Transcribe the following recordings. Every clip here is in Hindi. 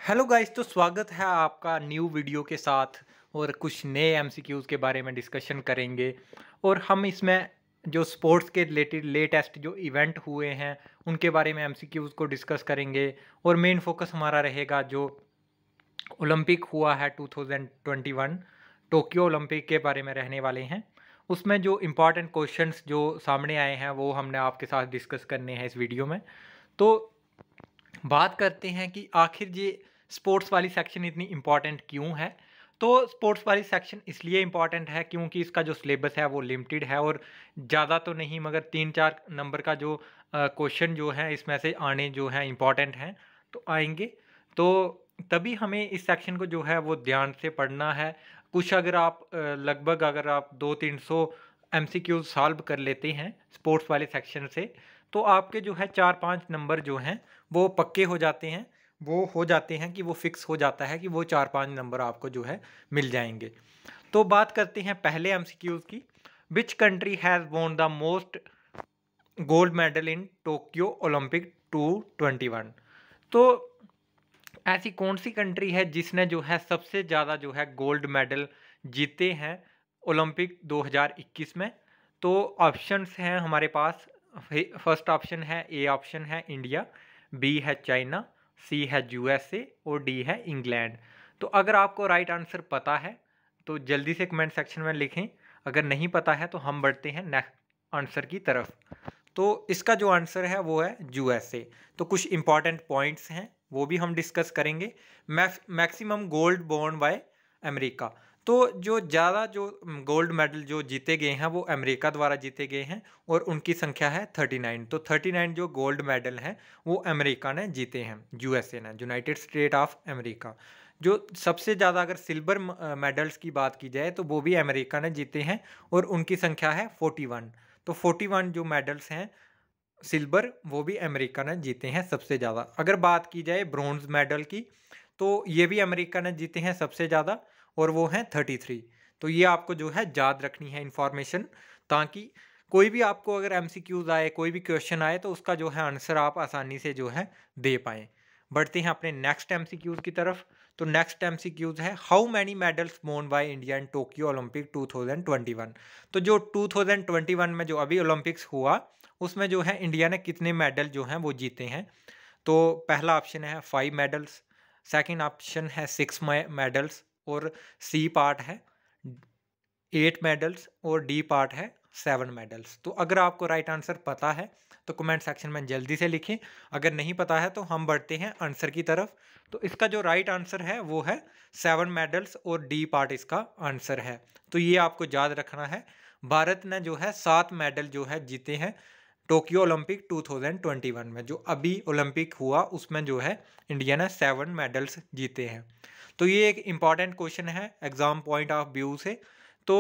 हेलो गाइस, तो स्वागत है आपका न्यू वीडियो के साथ। और कुछ नए एमसीक्यूज़ के बारे में डिस्कशन करेंगे। और हम इसमें जो स्पोर्ट्स के रिलेटेड लेटेस्ट जो इवेंट हुए हैं उनके बारे में एमसीक्यूज़ को डिस्कस करेंगे। और मेन फोकस हमारा रहेगा जो ओलंपिक हुआ है 2021 टोक्यो ओलंपिक के बारे में रहने वाले हैं। उसमें जो इम्पोर्टेंट क्वेश्चंस जो सामने आए हैं वो हमने आपके साथ डिस्कस करने हैं इस वीडियो में। तो बात करते हैं कि आखिर ये स्पोर्ट्स वाली सेक्शन इतनी इम्पॉर्टेंट क्यों है। तो स्पोर्ट्स वाली सेक्शन इसलिए इम्पॉर्टेंट है क्योंकि इसका जो सिलेबस है वो लिमिटेड है और ज़्यादा तो नहीं मगर 3-4 नंबर का जो क्वेश्चन जो है इसमें से आने जो है इम्पॉर्टेंट हैं तो आएंगे। तो तभी हमें इस सेक्शन को जो है वो ध्यान से पढ़ना है। कुछ अगर आप लगभग अगर आप 200-300 एमसीक्यूज सॉल्व कर लेते हैं स्पोर्ट्स वाले सेक्शन से तो आपके जो है 4-5 नंबर जो हैं वो पक्के हो जाते हैं। वो हो जाते हैं कि वो फिक्स हो जाता है कि वो 4-5 नंबर आपको जो है मिल जाएंगे। तो बात करते हैं पहले एमसीक्यूज की। Which country has won the most gold medal in Tokyo Olympic 2021। तो ऐसी कौन सी कंट्री है जिसने जो है सबसे ज़्यादा जो है गोल्ड मेडल जीते हैं ओलंपिक 2021 में। तो ऑप्शंस हैं हमारे पास। फर्स्ट ऑप्शन है, ए ऑप्शन है इंडिया, बी है चाइना, सी है यूएसए और डी है इंग्लैंड। तो अगर आपको राइट आंसर पता है तो जल्दी से कमेंट सेक्शन में लिखें। अगर नहीं पता है तो हम बढ़ते हैं नेक्स्ट आंसर की तरफ। तो इसका जो आंसर है वो है यूएसए। तो कुछ इंपॉर्टेंट पॉइंट्स हैं वो भी हम डिस्कस करेंगे। Maximum gold borne by America. तो जो ज़्यादा जो गोल्ड मेडल जो जीते गए हैं वो अमेरिका द्वारा जीते गए हैं और उनकी संख्या है 39। तो 39 जो गोल्ड मेडल हैं वो अमेरिका ने जीते हैं, यूएसए ने, यूनाइटेड स्टेट ऑफ अमेरिका। जो सबसे ज़्यादा अगर सिल्वर मेडल्स की बात की जाए तो वो भी अमेरिका ने जीते हैं और उनकी संख्या है 41। तो 41 जो मेडल्स हैं सिल्वर वो भी अमेरिका ने जीते हैं सबसे ज़्यादा। अगर बात की जाए ब्रॉन्ज मेडल की तो ये भी अमेरिका ने जीते हैं सबसे ज़्यादा और वो हैं 33। तो ये आपको जो है याद रखनी है इन्फॉर्मेशन, ताकि कोई भी आपको अगर एमसीक्यूज आए, कोई भी क्वेश्चन आए तो उसका जो है आंसर आप आसानी से जो है दे पाएँ। बढ़ते हैं अपने नेक्स्ट एमसीक्यूज की तरफ। तो नेक्स्ट एमसीक्यूज है, हाउ मैनी मेडल्स वोन by India in Tokyo Olympic 2021। तो जो 2021 में जो अभी ओलंपिक्स हुआ उसमें जो है इंडिया ने कितने मेडल जो हैं वो जीते हैं। तो पहला ऑप्शन है 5 मेडल्स, सेकंड ऑप्शन है 6 मेडल्स और सी पार्ट है 8 मेडल्स और डी पार्ट है 7 मेडल्स। तो अगर आपको राइट आंसर पता है तो कमेंट सेक्शन में जल्दी से लिखें। अगर नहीं पता है तो हम बढ़ते हैं आंसर की तरफ। तो इसका जो राइट आंसर है वो है 7 मेडल्स और डी पार्ट इसका आंसर है। तो ये आपको याद रखना है। भारत ने जो है 7 मेडल जो है जीते हैं टोक्यो ओलंपिक 2021 में। जो अभी ओलंपिक हुआ उसमें जो है इंडिया ने 7 मेडल्स जीते हैं। तो ये एक इम्पॉर्टेंट क्वेश्चन है एग्जाम पॉइंट ऑफ व्यू से। तो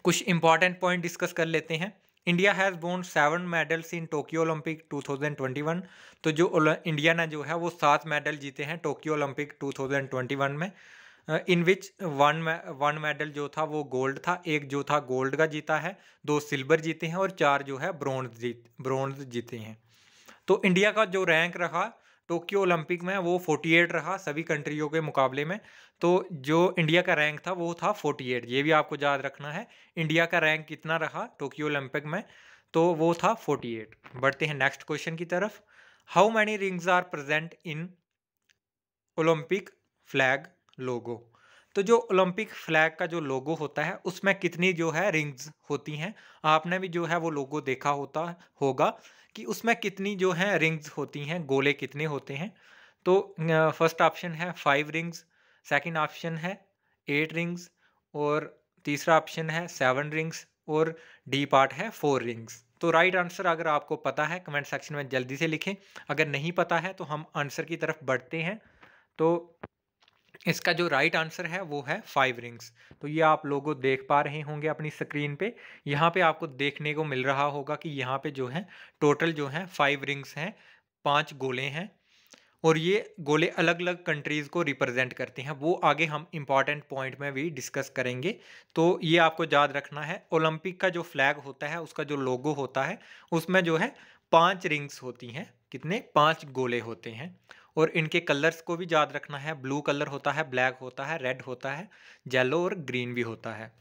कुछ इंपॉर्टेंट पॉइंट डिस्कस कर लेते हैं। इंडिया हैज़ वोन 7 मेडल्स इन टोक्यो ओलंपिक 2021। तो जो इंडिया ने जो है वो 7 मेडल जीते हैं टोक्यो ओलंपिक 2021 में। इन विच वन मेडल जो था वो गोल्ड था, एक जो था गोल्ड का जीता है, 2 सिल्वर जीते हैं और 4 जो है ब्रोंज जीते हैं। तो इंडिया का जो रैंक रहा टोक्यो ओलंपिक में वो 48 रहा सभी कंट्रियों के मुकाबले में। तो जो इंडिया का रैंक था वो था 48। ये भी आपको याद रखना है इंडिया का रैंक कितना रहा टोक्यो ओलंपिक में, तो वो था 48। बढ़ते हैं नेक्स्ट क्वेश्चन की तरफ। How many rings are present in Olympic flag logo. तो जो ओलंपिक फ्लैग का जो लोगो होता है उसमें कितनी जो है रिंग्स होती हैं। आपने भी जो है वो लोगो देखा होता होगा कि उसमें कितनी जो है रिंग्स होती हैं, गोले कितने होते हैं। तो फर्स्ट ऑप्शन है 5 रिंग्स, सेकंड ऑप्शन है 8 रिंग्स और तीसरा ऑप्शन है 7 रिंग्स और डी पार्ट है 4 रिंग्स। तो राइट आंसर अगर आपको पता है कमेंट सेक्शन में जल्दी से लिखें। अगर नहीं पता है तो हम आंसर की तरफ बढ़ते हैं। तो इसका जो राइट आंसर है वो है 5 रिंग्स। तो ये आप लोगों देख पा रहे होंगे अपनी स्क्रीन पे। यहाँ पे आपको देखने को मिल रहा होगा कि यहाँ पे जो है टोटल जो है 5 रिंग्स हैं, 5 गोले हैं और ये गोले अलग अलग कंट्रीज़ को रिप्रेजेंट करते हैं। वो आगे हम इंपॉर्टेंट पॉइंट में भी डिस्कस करेंगे। तो ये आपको याद रखना है ओलंपिक का जो फ्लैग होता है उसका जो लोगो होता है उसमें जो है 5 रिंग्स होती हैं। कितने? 5 गोले होते हैं। और इनके कलर्स को भी याद रखना है। ब्लू कलर होता है, ब्लैक होता है, रेड होता है, येलो और ग्रीन भी होता है।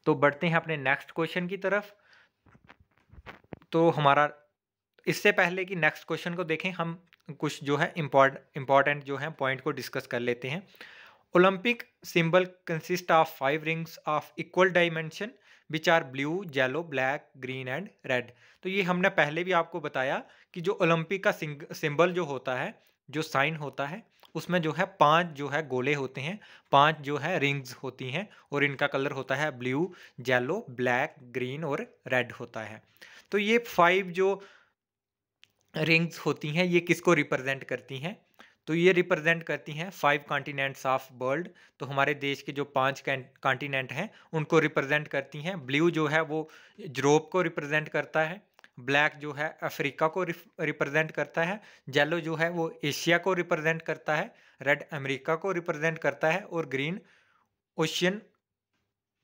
तो बढ़ते हैं अपने नेक्स्ट क्वेश्चन की तरफ। तो हमारा इससे पहले कि नेक्स्ट क्वेश्चन को देखें, हम कुछ जो है इम्पॉर्टेंट जो है पॉइंट को डिस्कस कर लेते हैं। Olympic symbol consist of 5 rings of equal dimension which are blue, yellow, black, green and red. तो ये हमने पहले भी आपको बताया कि जो ओलंपिक का सिंबल जो होता है, जो साइन होता है, उसमें जो है 5 जो है गोले होते हैं, 5 जो है रिंग्स होती हैं और इनका कलर होता है ब्लू, येलो, ब्लैक, ग्रीन और रेड होता है। तो ये 5 जो रिंग्स होती हैं ये किसको रिप्रेजेंट करती हैं? तो ये रिप्रेजेंट करती हैं 5 कॉन्टिनेंट्स ऑफ वर्ल्ड। तो हमारे देश के जो 5 कॉन्टिनेंट हैं उनको रिप्रेजेंट करती हैं। ब्लू जो है वो यूरोप को रिप्रेजेंट करता है, ब्लैक जो है अफ्रीका को रिप्रेजेंट करता है, येलो जो है वो एशिया को रिप्रेजेंट करता है, रेड अमेरिका को रिप्रेजेंट करता है और ग्रीन ओशियन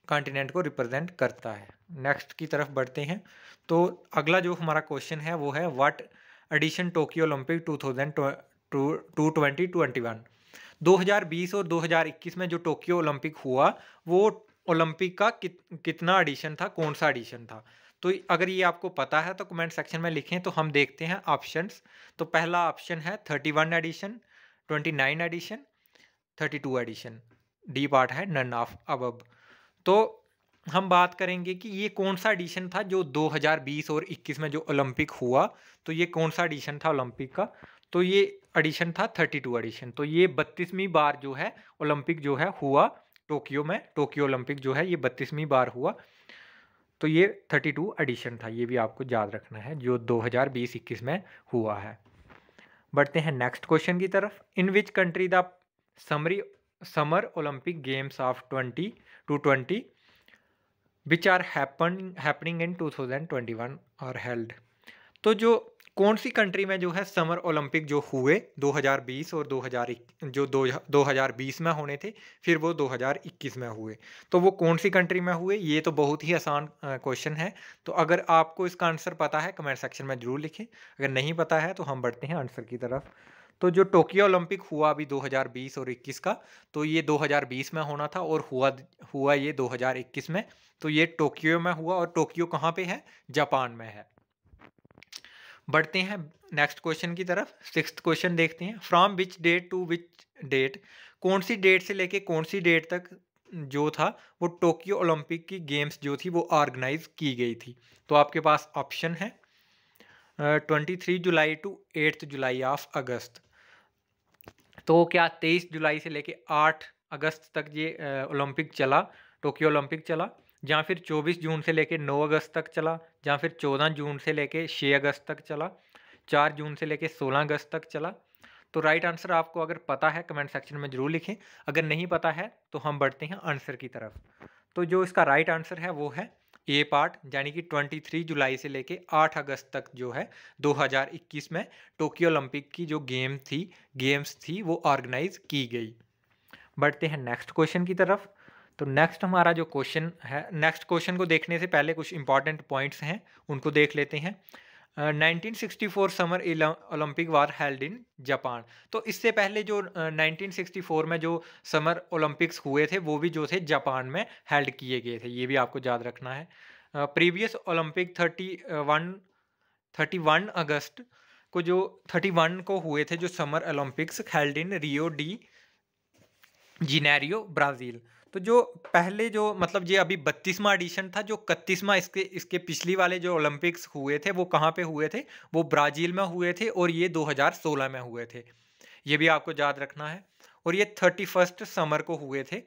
कॉन्टिनेंट को रिप्रेजेंट करता है। नेक्स्ट की तरफ बढ़ते हैं। तो अगला जो हमारा क्वेश्चन है वो है व्हाट एडिशन टोक्यो ओलंपिक 2021 2020 और 2021 में जो टोक्यो ओलंपिक हुआ वो ओलंपिक का कितना एडिशन था, कौन सा एडिशन था? तो अगर ये आपको पता है तो कमेंट सेक्शन में लिखें। तो हम देखते हैं ऑप्शंस। तो पहला ऑप्शन है 31 edition, 29 edition, 32 edition. D part है नन ऑफ अबव। तो हम बात करेंगे कि ये कौन सा एडिशन था जो 2020 और 21 में जो ओलंपिक हुआ। तो ये कौन सा एडिशन था ओलंपिक का? तो ये एडिशन था 32 एडिशन। तो ये 32वीं बार जो है ओलंपिक जो है हुआ टोक्यो में। टोक्यो ओलंपिक जो है ये 32वीं बार हुआ। तो ये 32 एडिशन था, ये भी आपको याद रखना है, जो 2020-21 में हुआ है। बढ़ते हैं नेक्स्ट क्वेश्चन की तरफ। In which country the summer Olympic games of 2020 which are happening in 2021 are held. तो जो कौन सी कंट्री में जो है समर ओलंपिक जो हुए 2020 और 2020 में होने थे, फिर वो 2021 में हुए, तो वो कौन सी कंट्री में हुए? ये तो बहुत ही आसान क्वेश्चन है। तो अगर आपको इसका आंसर पता है कमेंट सेक्शन में ज़रूर लिखें, अगर नहीं पता है तो हम बढ़ते हैं आंसर की तरफ। तो जो टोक्यो ओलंपिक हुआ अभी 2020 और 21 का, तो ये 2020 में होना था और हुआ ये 2021 में। तो ये टोक्यो में हुआ और टोक्यो कहाँ पे है? जापान में है। बढ़ते हैं नेक्स्ट क्वेश्चन की तरफ। 6th क्वेश्चन देखते हैं। From which date to which date, कौन सी डेट से लेके कौन सी डेट तक जो था वो टोक्यो ओलंपिक की गेम्स जो थी वो ऑर्गेनाइज की गई थी? तो आपके पास ऑप्शन है 23 जुलाई टू 8 जुलाई ऑफ अगस्त। तो क्या 23 जुलाई से लेके 8 अगस्त तक ये ओलंपिक चला, टोक्यो ओलंपिक चला, या फिर 24 जून से लेके 9 अगस्त तक चला, या फिर 14 जून से लेके 6 अगस्त तक चला, 4 जून से लेके 16 अगस्त तक चला? तो राइट आंसर आपको अगर पता है कमेंट सेक्शन में ज़रूर लिखें, अगर नहीं पता है तो हम बढ़ते हैं आंसर की तरफ। तो जो इसका राइट आंसर है वो है ए पार्ट, यानी कि 23 जुलाई से लेके 8 अगस्त तक जो है 2021 में टोक्यो ओलंपिक की जो गेम्स थी वो ऑर्गेनाइज की गई। बढ़ते हैं नेक्स्ट क्वेश्चन की तरफ। तो नेक्स्ट हमारा जो क्वेश्चन है, नेक्स्ट क्वेश्चन को देखने से पहले कुछ इंपॉर्टेंट पॉइंट्स हैं उनको देख लेते हैं। 1964 summer Olympic war held in Japan. तो इससे पहले जो 1964 में जो समर ओलंपिक्स हुए थे वो भी जो थे जापान में हेल्ड किए गए थे, ये भी आपको याद रखना है। प्रीवियस ओलंपिक 31 अगस्त को जो 31 को हुए थे जो summer Olympics held in Rio de Janeiro Brazil. तो जो पहले जो मतलब ये अभी 32वां एडिशन था, जो 31वां इसके पिछली वाले जो ओलंपिक्स हुए थे वो कहाँ पे हुए थे? वो ब्राज़ील में हुए थे और ये 2016 में हुए थे, ये भी आपको याद रखना है। और ये 31st समर को हुए थे।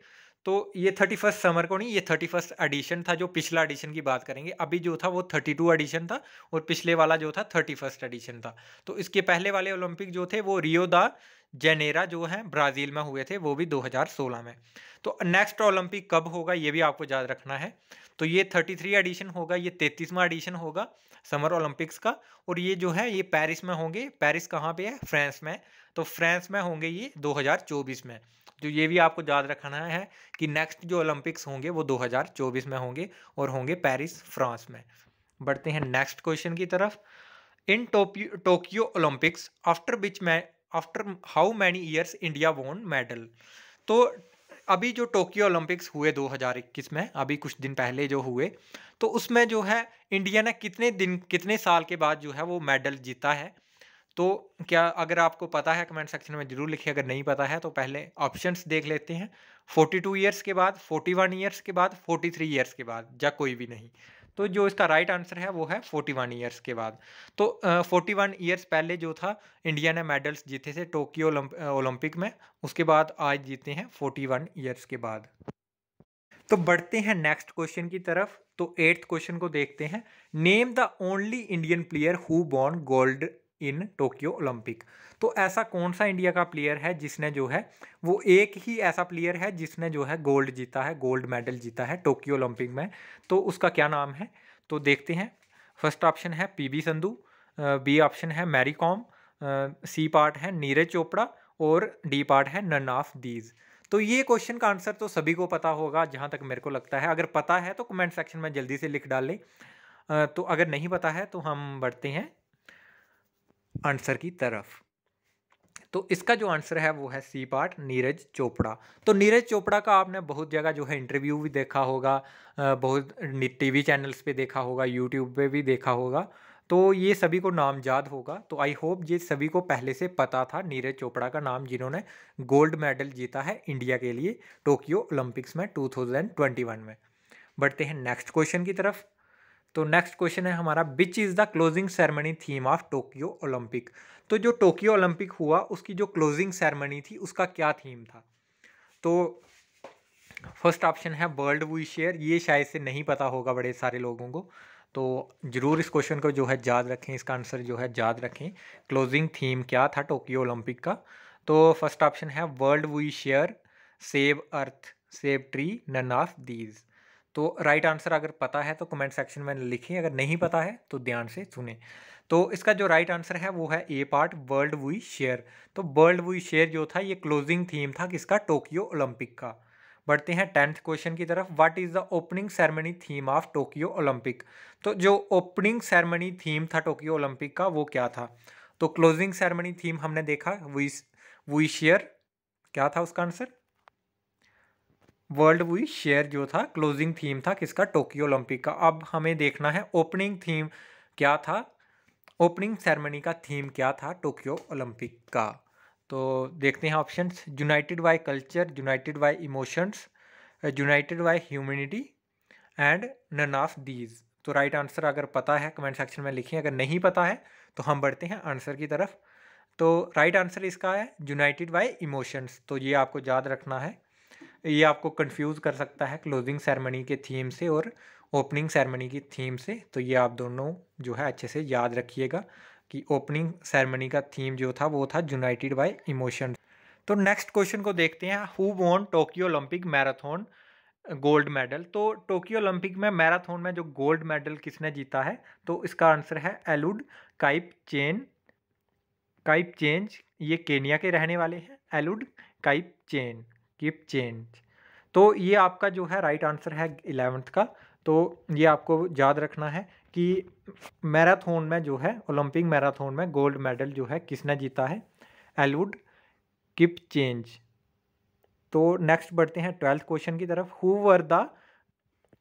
तो ये 31st समर को नहीं, ये 31st एडिशन था, जो पिछला एडिशन की बात करेंगे। अभी जो था वो 32 एडिशन था और पिछले वाला जो था 31st एडिशन था। तो इसके पहले वाले ओलंपिक जो थे वो रियो दा जेनेरा जो है ब्राज़ील में हुए थे, वो भी 2016 में। तो नेक्स्ट ओलंपिक कब होगा ये भी आपको याद रखना है। तो ये 33 एडिशन होगा, ये 33वां एडिशन होगा समर ओलंपिक्स का। और ये जो है ये पेरिस में होंगे। पेरिस कहाँ पे है? फ्रांस में। तो फ्रांस में होंगे ये 2024 में। तो ये भी आपको याद रखना है कि नेक्स्ट जो ओलंपिक्स होंगे वो 2024 में होंगे और होंगे पेरिस फ्रांस में। बढ़ते हैं नेक्स्ट क्वेश्चन की तरफ। In Tokyo Olympics after which after how many years India won medal. तो अभी जो टोक्यो ओलंपिक्स हुए 2021 में, अभी कुछ दिन पहले जो हुए, तो उसमें जो है इंडिया ने कितने साल के बाद जो है वो मेडल जीता है। तो क्या अगर आपको पता है कमेंट सेक्शन में ज़रूर लिखिए, अगर नहीं पता है तो पहले ऑप्शंस देख लेते हैं। 42 ईयर्स के बाद, 41 ईयर्स के बाद, 43 ईयर्स के बाद, या कोई भी नहीं। तो जो इसका राइट आंसर है वो है 41 ईयर्स के बाद। तो 41 ईयर्स पहले जो था इंडिया ने मेडल्स जीते थे टोक्यो ओलंपिक में, उसके बाद आज जीते हैं 41 ईयर्स के बाद। तो बढ़ते हैं नेक्स्ट क्वेश्चन की तरफ। तो 8th क्वेश्चन को देखते हैं। Name the only Indian player who won gold in Tokyo Olympic. तो ऐसा कौन सा इंडिया का प्लेयर है जिसने जो है वो एक ही ऐसा प्लेयर है जिसने जो है गोल्ड जीता है, गोल्ड मेडल जीता है टोक्यो ओलंपिक में। तो उसका क्या नाम है, तो देखते हैं। फर्स्ट ऑप्शन है पीवी संधू, बी ऑप्शन है मैरी कॉम, सी पार्ट है नीरज चोपड़ा और डी पार्ट है नन ऑफ दीज। तो ये क्वेश्चन का आंसर तो सभी को पता होगा जहाँ तक मेरे को लगता है। अगर पता है तो कमेंट सेक्शन में जल्दी से लिख डालें। तो अगर नहीं पता है तो हम बढ़ते हैं आंसर की तरफ। तो इसका जो आंसर है वो है सी पार्ट नीरज चोपड़ा। तो नीरज चोपड़ा का आपने बहुत जगह जो है इंटरव्यू भी देखा होगा, बहुत टीवी चैनल्स पे देखा होगा, यूट्यूब पे भी देखा होगा। तो ये सभी को नाम याद होगा। तो आई होप ये सभी को पहले से पता था नीरज चोपड़ा का नाम, जिन्होंने गोल्ड मेडल जीता है इंडिया के लिए टोक्यो ओलंपिक्स में 2021 में। बढ़ते हैं नेक्स्ट क्वेश्चन की तरफ। तो नेक्स्ट क्वेश्चन है हमारा, which is the closing ceremony theme of Tokyo Olympic. तो जो टोक्यो ओलंपिक हुआ उसकी जो क्लोजिंग सेरेमनी थी उसका क्या थीम था। तो फर्स्ट ऑप्शन है वर्ल्ड वी शेयर। ये शायद से नहीं पता होगा बड़े सारे लोगों को, तो ज़रूर इस क्वेश्चन को जो है याद रखें, इसका आंसर जो है याद रखें। क्लोजिंग थीम क्या था टोक्यो ओलंपिक का। तो फर्स्ट ऑप्शन है world we share, save earth, save tree, none of these. तो राइट आंसर अगर पता है तो कमेंट सेक्शन में लिखें, अगर नहीं पता है तो ध्यान से सुने। तो इसका जो राइट आंसर है वो है ए पार्ट, वर्ल्ड वी शेयर। तो वर्ल्ड वी शेयर जो था ये क्लोजिंग थीम था किसका, टोक्यो ओलंपिक का। बढ़ते हैं 10th क्वेश्चन की तरफ। What is the opening ceremony theme of Tokyo Olympic. तो जो ओपनिंग सेरेमनी थीम था टोक्यो ओलंपिक का वो क्या था। तो क्लोजिंग सेरेमनी थीम हमने देखा वी शेयर, क्या था उसका आंसर, वर्ल्ड वी शेयर जो था क्लोजिंग थीम था किसका, टोक्यो ओलंपिक का। अब हमें देखना है ओपनिंग थीम क्या था, ओपनिंग सेरेमनी का थीम क्या था टोक्यो ओलंपिक का। तो देखते हैं options, united by culture, united by emotions, united by humanity and none of these. तो राइट आंसर अगर पता है कमेंट सेक्शन में लिखिए, अगर नहीं पता है तो हम बढ़ते हैं आंसर की तरफ। तो राइट आंसर इसका है यूनाइटेड बाय इमोशंस। तो ये आपको याद रखना है, ये आपको कंफ्यूज कर सकता है क्लोजिंग सेरेमनी के थीम से और ओपनिंग सेरेमनी की थीम से। तो ये आप दोनों जो है अच्छे से याद रखिएगा कि ओपनिंग सेरेमनी का थीम जो था वो था यूनाइटेड बाय इमोशन। तो नेक्स्ट क्वेश्चन को देखते हैं, who won Tokyo Olympic marathon gold medal. तो टोक्यो ओलंपिक में मैराथन में जो गोल्ड मेडल किसने जीता है, तो इसका आंसर है एलुड काइपचेंज। ये केनिया के रहने वाले हैं, एलुड किपचेंज। तो ये आपका जो है राइट आंसर है 11th का। तो ये आपको याद रखना है कि मैराथन में जो है, ओलंपिक मैराथन में गोल्ड मेडल जो है किसने जीता है, एलुड किपचेंज। तो नेक्स्ट बढ़ते हैं 12th क्वेश्चन की तरफ। Who were the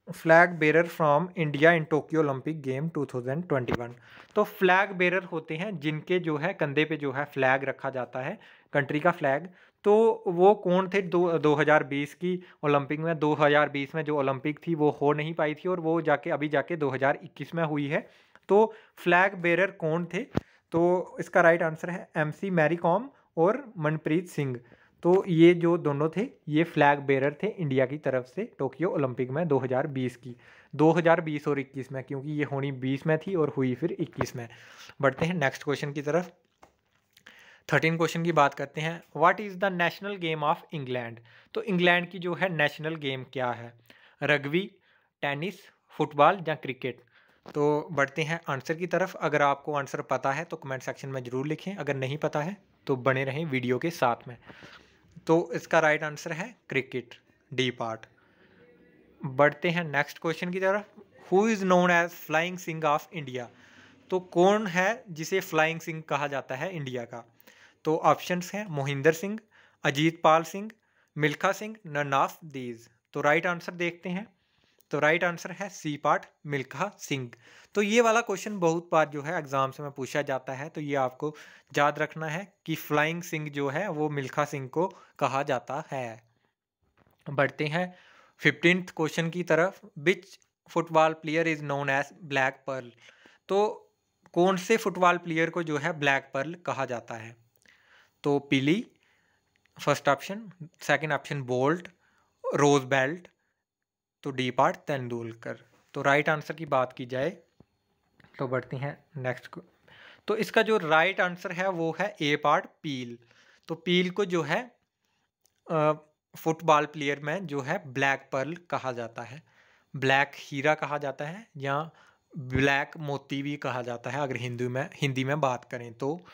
flag bearer from India in Tokyo Olympic game 2021। तो फ्लैग बेरर होते हैं जिनके जो है कंधे पे जो है फ्लैग रखा जाता है, कंट्री का फ्लैग। तो वो कौन थे 2020 की ओलंपिक में, 2020 में जो ओलंपिक थी वो हो नहीं पाई थी और वो अभी जाके 2021 में हुई है। तो फ्लैग बेरर कौन थे, तो इसका राइट आंसर है MC मैरी कॉम और मनप्रीत सिंह। तो ये जो दोनों थे ये फ्लैग बेरर थे इंडिया की तरफ से टोक्यो ओलंपिक में 2020 की, 2020 और 21 में, क्योंकि ये होनी 20 में थी और हुई फिर 21 में। बढ़ते हैं नेक्स्ट क्वेश्चन की तरफ। 13 क्वेश्चन की बात करते हैं। What is the national game of England. तो इंग्लैंड की जो है नेशनल गेम क्या है, रग्बी, टेनिस, फुटबॉल या क्रिकेट। तो बढ़ते हैं आंसर की तरफ। अगर आपको आंसर पता है तो कमेंट सेक्शन में ज़रूर लिखें, अगर नहीं पता है तो बने रहें वीडियो के साथ में। तो इसका राइट आंसर है क्रिकेट, डी पार्ट। बढ़ते हैं नेक्स्ट क्वेश्चन की तरफ। Who is known as flying Singh of India. तो कौन है जिसे फ्लाइंग सिंह कहा जाता है इंडिया का। तो ऑप्शंस हैं मोहिंदर सिंह, अजीत पाल सिंह, मिल्खा सिंह, ननाफ दीज। तो राइट आंसर देखते हैं। तो राइट आंसर है सी पार्ट, मिल्खा सिंह। तो ये वाला क्वेश्चन बहुत बार जो है एग्जाम्स में पूछा जाता है, तो ये आपको याद रखना है कि फ्लाइंग सिंह जो है वो मिल्खा सिंह को कहा जाता है। बढ़ते हैं 15th क्वेश्चन की तरफ। Which football player is known as black pearl. तो कौन से फुटबॉल प्लेयर को जो है ब्लैक पर्ल कहा जाता है। तो Pele first option, second option Bolt, रोज बेल्ट, तो डी पार्ट तेंदुलकर। तो राइट आंसर की बात की जाए तो बढ़ते हैं नेक्स्ट को। तो इसका जो राइट आंसर है वो है ए पार्ट पील। तो पील को जो है फुटबॉल प्लेयर में जो है ब्लैक पर्ल कहा जाता है, ब्लैक हीरा कहा जाता है, या ब्लैक मोती भी कहा जाता है अगर हिंदी में बात करें तो।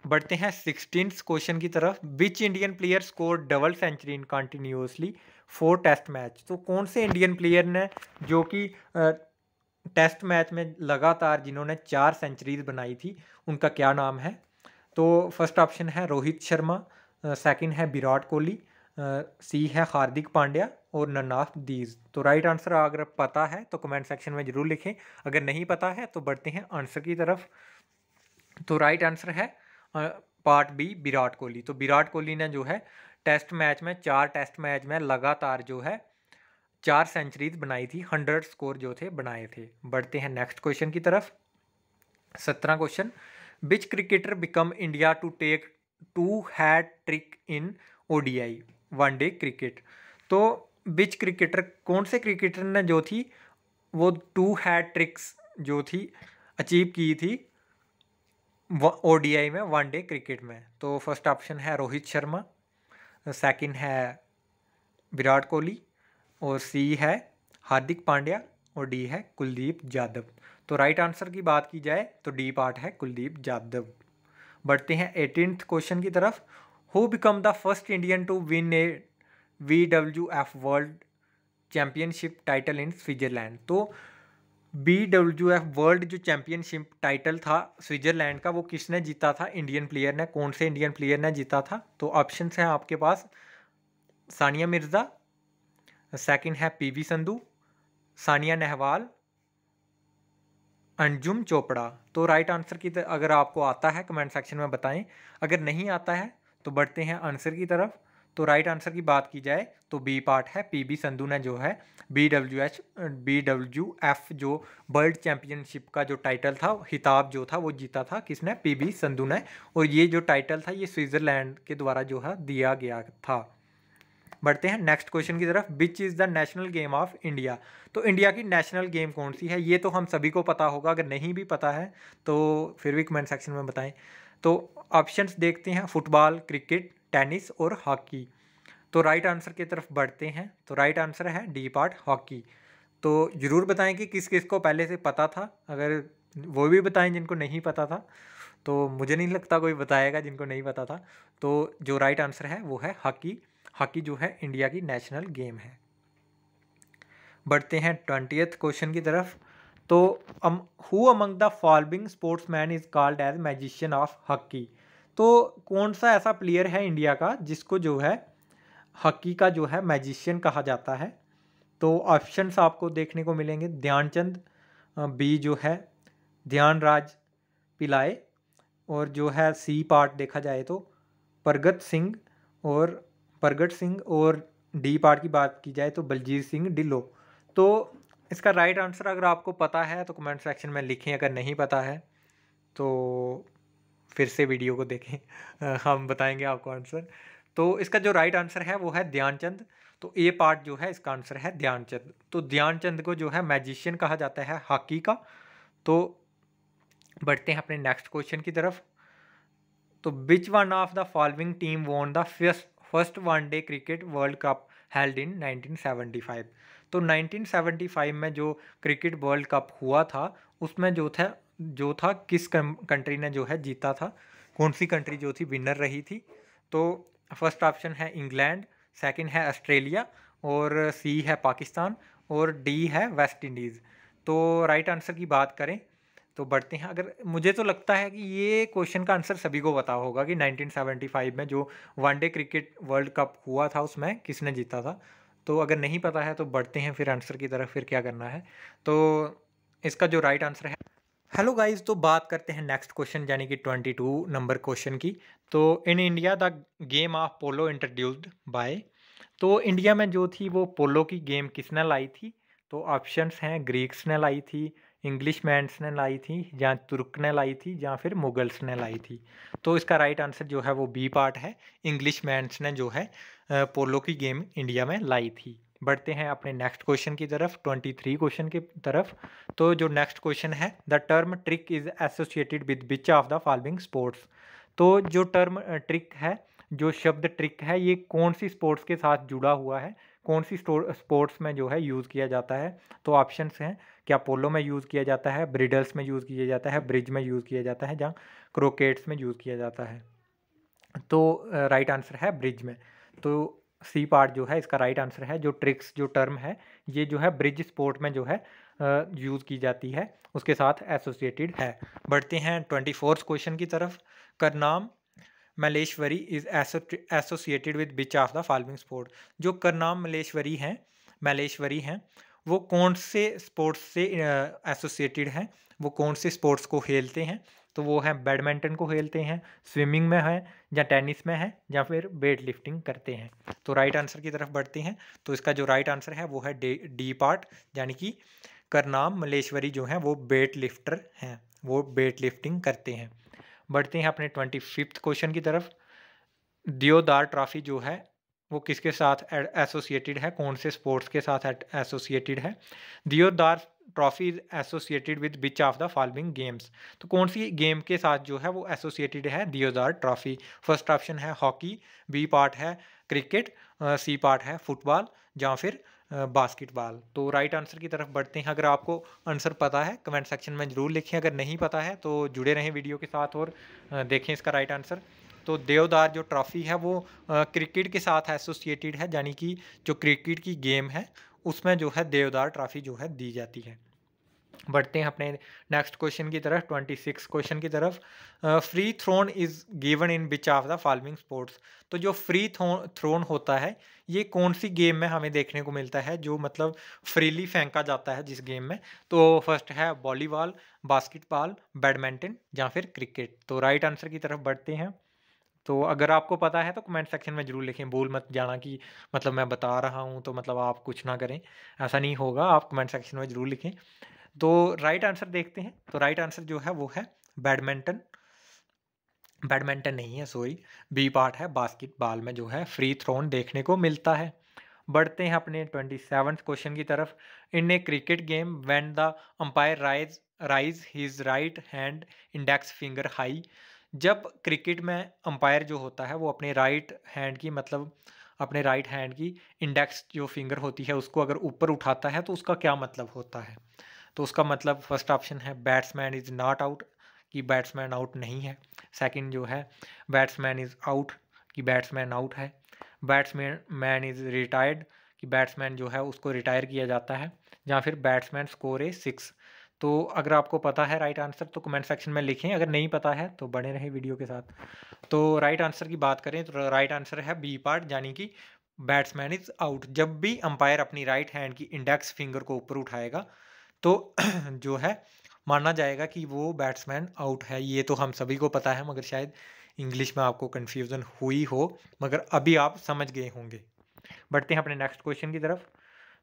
बढ़ते हैं 16th क्वेश्चन की तरफ। Which Indian player score double century in continuously 4 test match. तो कौन से इंडियन प्लेयर ने जो कि टेस्ट मैच में लगातार जिन्होंने 4 सेंचुरीज बनाई थी, उनका क्या नाम है। तो फर्स्ट ऑप्शन है रोहित शर्मा, सेकंड है विराट कोहली, सी है हार्दिक पांड्या और नन्नाफ दीज। तो राइट आंसर अगर पता है तो कमेंट सेक्शन में ज़रूर लिखें, अगर नहीं पता है तो बढ़ते हैं आंसर की तरफ। तो राइट आंसर है पार्ट बी विराट कोहली। तो विराट कोहली ने जो है टेस्ट मैच में 4 टेस्ट मैच में लगातार जो है 4 सेंचुरीज बनाई थी, 100 स्कोर जो थे बनाए थे। बढ़ते हैं नेक्स्ट क्वेश्चन की तरफ। 17 question. Which cricketer become India to take 2 hat trick in ODI one day cricket. तो विच क्रिकेटर, कौन से क्रिकेटर ने जो थी वो 2 हैट ट्रिक्स जो थी अचीव की थी ओडीआई में, वनडे क्रिकेट में। तो फर्स्ट ऑप्शन है रोहित शर्मा, सेकंड है विराट कोहली, और सी है हार्दिक पांड्या, और डी है कुलदीप यादव। तो राइट आंसर की बात की जाए तो डी पार्ट है कुलदीप यादव। बढ़ते हैं 18th क्वेश्चन की तरफ। Who become the first Indian to win a WWF world championship title in Switzerland. तो BWF वर्ल्ड जो चैंपियनशिप टाइटल था स्विट्जरलैंड का, वो किसने जीता था, इंडियन प्लेयर ने, कौन से इंडियन प्लेयर ने जीता था। तो ऑप्शन हैं आपके पास सानिया मिर्ज़ा, सेकंड है PV संधू, सानिया नेहवाल, अंजुम चोपड़ा। तो राइट आंसर की अगर आपको आता है कमेंट सेक्शन में बताएं, अगर नहीं आता है तो बढ़ते हैं आंसर की तरफ। तो राइट आंसर की बात की जाए तो बी पार्ट है PV संधू ने जो है BWF जो वर्ल्ड चैंपियनशिप का जो टाइटल था, खिताब जो था, वो जीता था किसने, PV संधू ने। और ये जो टाइटल था ये स्विट्जरलैंड के द्वारा जो है दिया गया था। बढ़ते हैं नेक्स्ट क्वेश्चन की तरफ। Which is the national game of India. तो इंडिया की नेशनल गेम कौन सी है, ये तो हम सभी को पता होगा, अगर नहीं भी पता है तो फिर भी कमेंट सेक्शन में बताएं। तो ऑप्शंस देखते हैं, फुटबॉल, क्रिकेट, टेनिस और हॉकी। तो राइट आंसर की तरफ बढ़ते हैं। तो राइट आंसर है डी पार्ट हॉकी। तो ज़रूर बताएं कि किस किस को पहले से पता था, अगर वो भी बताएं जिनको नहीं पता था। तो मुझे नहीं लगता कोई बताएगा जिनको नहीं पता था। तो जो राइट आंसर है वो है हॉकी। हॉकी जो है इंडिया की नेशनल गेम है। बढ़ते हैं 20th क्वेश्चन की तरफ। तो who among the following sportsman is called as magician of hockey. तो कौन सा ऐसा प्लेयर है इंडिया का जिसको जो है हॉकी का जो है मैजिशियन कहा जाता है। तो ऑप्शंस आपको देखने को मिलेंगे, ध्यानचंद, बी जो है ध्यानराज पिलाए, और जो है सी पार्ट देखा जाए तो प्रगट सिंह, और डी पार्ट की बात की जाए तो बलजीत सिंह ढिल्लों। तो इसका राइट आंसर अगर आपको पता है तो कमेंट सेक्शन में लिखें, अगर नहीं पता है तो फिर से वीडियो को देखें हम बताएंगे आपको आंसर। तो इसका जो राइट आंसर है वो है ध्यानचंद। तो ए पार्ट जो है इसका आंसर है ध्यानचंद। तो ध्यानचंद को जो है मैजिशियन कहा जाता है हॉकी का। तो बढ़ते हैं अपने नेक्स्ट क्वेश्चन की तरफ। तो which one of the following team won the first one day cricket world cup held in 1975। तो 1975 में जो क्रिकेट वर्ल्ड कप हुआ था उसमें जो था किस कंट्री ने जो है जीता था, कौन सी कंट्री जो थी विनर रही थी। तो फर्स्ट ऑप्शन है इंग्लैंड, सेकंड है ऑस्ट्रेलिया, और सी है पाकिस्तान, और डी है वेस्ट इंडीज़। तो राइट आंसर की बात करें तो बढ़ते हैं। अगर मुझे तो लगता है कि ये क्वेश्चन का आंसर सभी को पता होगा कि 1975 में जो वनडे क्रिकेट वर्ल्ड कप हुआ था उसमें किसने जीता था। तो अगर नहीं पता है तो बढ़ते हैं फिर आंसर की तरफ, फिर क्या करना है। तो इसका जो राइट आंसर है, हेलो गाइस, तो बात करते हैं नेक्स्ट क्वेश्चन यानी कि 22 नंबर क्वेश्चन की। तो in India the game of polo introduced by, तो इंडिया में जो थी वो पोलो की गेम किसने लाई थी। तो ऑप्शंस हैं, ग्रीक्स ने लाई थी, इंग्लिश मैन्स ने लाई थी, या तुर्क ने लाई थी, या फिर मुगल्स ने लाई थी। तो इसका राइट आंसर जो है वो बी पार्ट है, इंग्लिश मैन्स ने जो है पोलो की गेम इंडिया में लाई थी। बढ़ते हैं अपने नेक्स्ट क्वेश्चन की तरफ, 23 क्वेश्चन की तरफ। तो जो नेक्स्ट क्वेश्चन है, the term trick is associated with which of the following sports. तो जो टर्म ट्रिक है, जो शब्द ट्रिक है, ये कौन सी स्पोर्ट्स के साथ जुड़ा हुआ है, कौन सी स्पोर्ट्स में जो है यूज़ किया जाता है। तो ऑप्शंस हैं, क्या पोलो में यूज़ किया जाता है, ब्रिडल्स में यूज़ किया जाता है, ब्रिज में यूज़ किया जाता है, या क्रोकेट्स में यूज़ किया जाता है। तो राइट आंसर है ब्रिज में। तो सी पार्ट जो है इसका राइट आंसर है। जो ट्रिक्स जो टर्म है ये जो है ब्रिज स्पोर्ट में जो है यूज़ की जाती है, उसके साथ एसोसिएटेड है। बढ़ते हैं 24th क्वेश्चन की तरफ। Karnam Malleswari is associated with which of the following sport. जो करनाम मलेश्वरी हैं वो कौन से स्पोर्ट्स से एसोसिएटेड हैं, वो कौन से स्पोर्ट्स को खेलते हैं। तो वो है बैडमिंटन को खेलते हैं, स्विमिंग में है, या टेनिस में है, या फिर वेट लिफ्टिंग करते हैं। तो राइट आंसर की तरफ बढ़ते हैं। तो इसका जो राइट आंसर है वो है डी पार्ट, यानी कि करनाम मलेश्वरी जो हैं वो वेट लिफ्टर हैं, वो वेट लिफ्टिंग करते हैं। बढ़ते हैं अपने 25th क्वेश्चन की तरफ। दियोदार ट्रॉफी जो है वो किसके साथ एसोसिएटेड है, कौन से स्पोर्ट्स के साथ एसोसिएटेड है। Deodhar trophy is associated with which of the following games. तो कौन सी गेम के साथ जो है वो एसोसिएटेड है दियोदार ट्रॉफी। फर्स्ट ऑप्शन है हॉकी, बी पार्ट है क्रिकेट, सी पार्ट है फुटबॉल, या फिर बास्केटबॉल। तो राइट आंसर की तरफ बढ़ते हैं। अगर आपको आंसर पता है कमेंट सेक्शन में ज़रूर लिखें, अगर नहीं पता है तो जुड़े रहें वीडियो के साथ और देखें इसका राइट आंसर। तो देवदार जो ट्रॉफी है वो क्रिकेट के साथ एसोसिएटेड है, यानी कि जो क्रिकेट की गेम है उसमें जो है देवदार ट्रॉफी जो है दी जाती है। बढ़ते हैं अपने नेक्स्ट क्वेश्चन की तरफ, 26 क्वेश्चन की तरफ। Free thrown is given in which of the following sports. तो जो फ्री थ्रोन होता है ये कौन सी गेम में हमें देखने को मिलता है, जो मतलब फ्रीली फेंका जाता है जिस गेम में। तो फर्स्ट है वॉलीबॉल, बास्केटबॉल, बैडमिंटन, या फिर क्रिकेट। तो राइट आंसर की तरफ बढ़ते हैं। तो अगर आपको पता है तो कमेंट सेक्शन में ज़रूर लिखें, भूल मत जाना कि मतलब मैं बता रहा हूँ तो मतलब आप कुछ ना करें, ऐसा नहीं होगा, आप कमेंट सेक्शन में ज़रूर लिखें। तो राइट आंसर देखते हैं। तो राइट आंसर जो है वो है बैडमिंटन, बैडमिंटन नहीं है सॉरी, बी पार्ट है, बास्केटबॉल में जो है फ्री थ्रोन देखने को मिलता है। बढ़ते हैं अपने 27th क्वेश्चन की तरफ। In a cricket game when the umpire raise his right hand index finger high. जब क्रिकेट में अंपायर जो होता है वो अपने राइट हैंड की मतलब अपने राइट हैंड की इंडेक्स जो फिंगर होती है उसको अगर ऊपर उठाता है तो उसका क्या मतलब होता है। तो उसका मतलब फर्स्ट ऑप्शन है बैट्समैन इज़ नॉट आउट, कि बैट्समैन आउट नहीं है। सेकंड जो है बैट्समैन इज़ आउट, कि बैट्समैन आउट है। बैट्समैन इज़ रिटायर्ड, कि बैट्समैन जो है उसको रिटायर किया जाता है। या फिर बैट्समैन स्कोर ए 6। तो अगर आपको पता है राइट आंसर तो कमेंट सेक्शन में लिखें, अगर नहीं पता है तो बने रहें वीडियो के साथ। तो राइट आंसर की बात करें तो राइट आंसर है बी पार्ट, यानी कि बैट्समैन इज आउट। जब भी अंपायर अपनी राइट हैंड की इंडेक्स फिंगर को ऊपर उठाएगा तो जो है माना जाएगा कि वो बैट्समैन आउट है। ये तो हम सभी को पता है, मगर शायद इंग्लिश में आपको कन्फ्यूज़न हुई हो, मगर अभी आप समझ गए होंगे। बढ़ते हैं अपने नेक्स्ट क्वेश्चन की तरफ।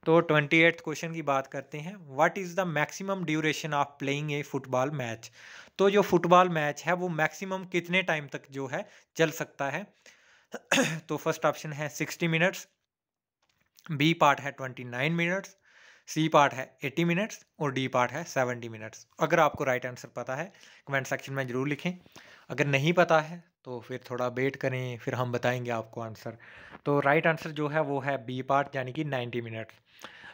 तो 28th क्वेश्चन की बात करते हैं। What is the maximum duration of playing a football match. तो जो फुटबॉल मैच है वो मैक्सिमम कितने टाइम तक जो है चल सकता है। तो फर्स्ट ऑप्शन है 60 मिनट्स, बी पार्ट है 29 मिनट्स, सी पार्ट है 80 मिनट्स, और डी पार्ट है 70 मिनट्स। अगर आपको राइट आंसर पता है कमेंट सेक्शन में ज़रूर लिखें, अगर नहीं पता है तो फिर थोड़ा वेट करें, फिर हम बताएंगे आपको आंसर। तो राइट आंसर जो है वो है बी पार्ट, यानी कि 90 मिनट्स।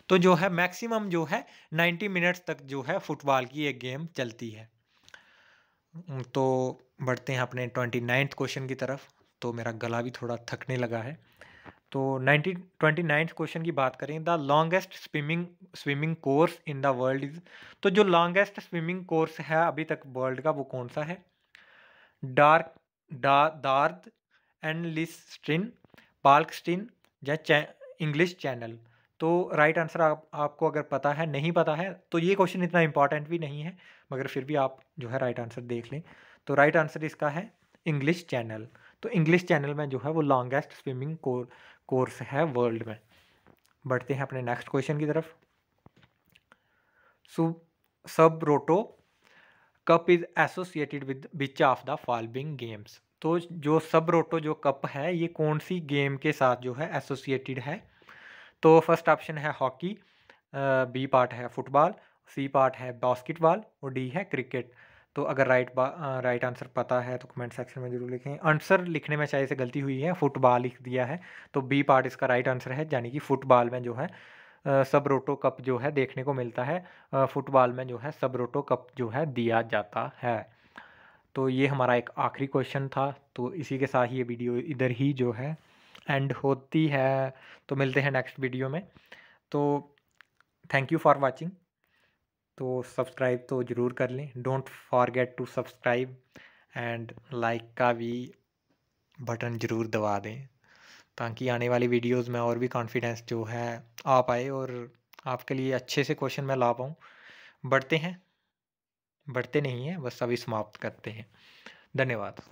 तो जो है मैक्सिमम जो है 90 मिनट्स तक जो है फुटबॉल की एक गेम चलती है। तो बढ़ते हैं अपने 29th क्वेश्चन की तरफ। तो मेरा गला भी थोड़ा थकने लगा है। तो 29th क्वेश्चन की बात करें, the longest swimming course in the world is. तो जो लॉन्गेस्ट स्विमिंग कोर्स है अभी तक वर्ल्ड का, वो कौन सा है? डार्क दार्द एंड लिस्ट्रिन, पाल्कस्टीन या इंग्लिश चैनल। तो राइट आंसर आपको अगर पता है, नहीं पता है तो ये क्वेश्चन इतना इंपॉर्टेंट भी नहीं है, मगर फिर भी आप जो है राइट आंसर देख लें। तो राइट आंसर इसका है इंग्लिश चैनल। तो इंग्लिश चैनल में जो है वो लॉन्गेस्ट स्विमिंग कोर्स है वर्ल्ड में। बढ़ते हैं अपने नेक्स्ट क्वेश्चन की तरफ। सब रोटो cup is associated with which of the following games. तो जो सब रोटो जो कप है ये कौन सी गेम के साथ जो है एसोसिएटेड है? तो फर्स्ट ऑप्शन है हॉकी, बी पार्ट है फुटबॉल, सी पार्ट है बास्केटबॉल और डी है क्रिकेट। तो अगर राइट आंसर पता है तो कमेंट सेक्शन में जरूर लिखें। आंसर लिखने में शायद से गलती हुई है, फुटबॉल लिख दिया है, तो बी पार्ट इसका राइट आंसर है, यानी कि फुटबॉल में जो है सब रोटो कप जो है देखने को मिलता है। फुटबॉल में जो है सब रोटो कप जो है दिया जाता है। तो ये हमारा एक आखिरी क्वेश्चन था, तो इसी के साथ ये वीडियो इधर ही जो है एंड होती है। तो मिलते हैं नेक्स्ट वीडियो में। तो थैंक यू फॉर वाचिंग। तो सब्सक्राइब तो ज़रूर कर लें, don't forget to subscribe and like का भी बटन ज़रूर दबा दें, ताकि आने वाली वीडियोस में और भी कॉन्फिडेंस जो है आ पाए और आपके लिए अच्छे से क्वेश्चन मैं ला पाऊँ। बढ़ते हैं, बढ़ते नहीं हैं, बस अभी समाप्त करते हैं। धन्यवाद।